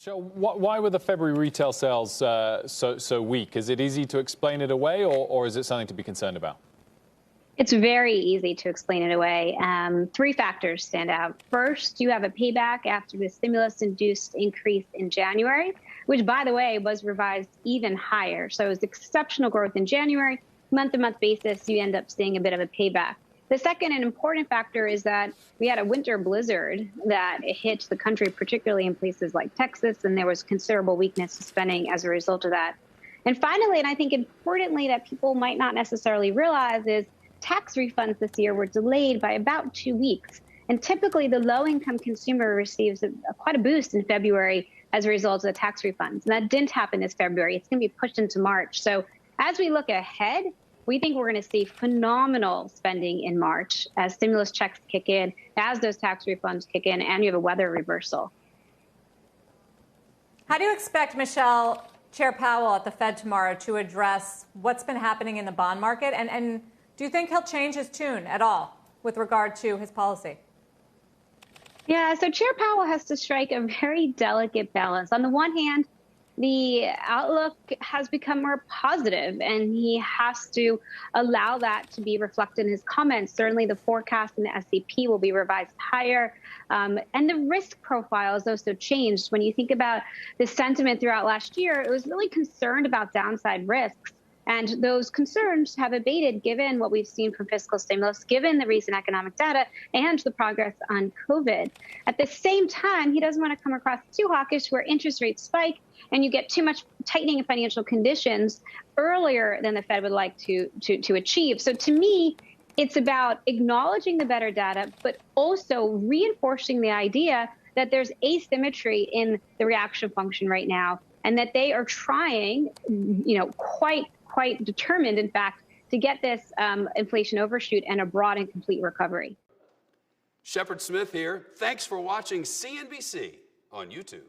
So why were the February retail sales so weak? Is it easy to explain it away, or is it something to be concerned about? It's very easy to explain it away. Three factors stand out. First, you have a payback after the stimulus-induced increase in January, which, by the way, was revised even higher. So it was exceptional growth in January. Month-to-month basis, you end up seeing a bit of a payback. The second and important factor is that we had a winter blizzard that hit the country, particularly in places like Texas, and there was considerable weakness in spending as a result of that. And finally, and I think importantly that people might not necessarily realize, is tax refunds this year were delayed by about 2 weeks. And typically, the low-income consumer receives quite a boost in February as a result of the tax refunds. And that didn't happen this February. It's going to be pushed into March. So as we look ahead, we think we're going to see phenomenal spending in March as stimulus checks kick in, as those tax refunds kick in, and you have a weather reversal. How do you expect, Michelle, Chair Powell at the Fed tomorrow to address what's been happening in the bond market? And do you think he'll change his tune at all with regard to his policy? Yeah, so Chair Powell has to strike a very delicate balance. On the one hand, the outlook has become more positive, and he has to allow that to be reflected in his comments. Certainly, the forecast in the SEP will be revised higher, and the risk profile has also changed. When you think about the sentiment throughout last year, it was really concerned about downside risks. And those concerns have abated given what we've seen from fiscal stimulus, given the recent economic data and the progress on COVID. At the same time, he doesn't want to come across too hawkish where interest rates spike and you get too much tightening of financial conditions earlier than the Fed would like to achieve. So to me, it's about acknowledging the better data, but also reinforcing the idea that there's asymmetry in the reaction function right now, and that they are trying, quite determined, in fact, to get this inflation overshoot and a broad and complete recovery. Shepard Smith here. Thanks for watching CNBC on YouTube.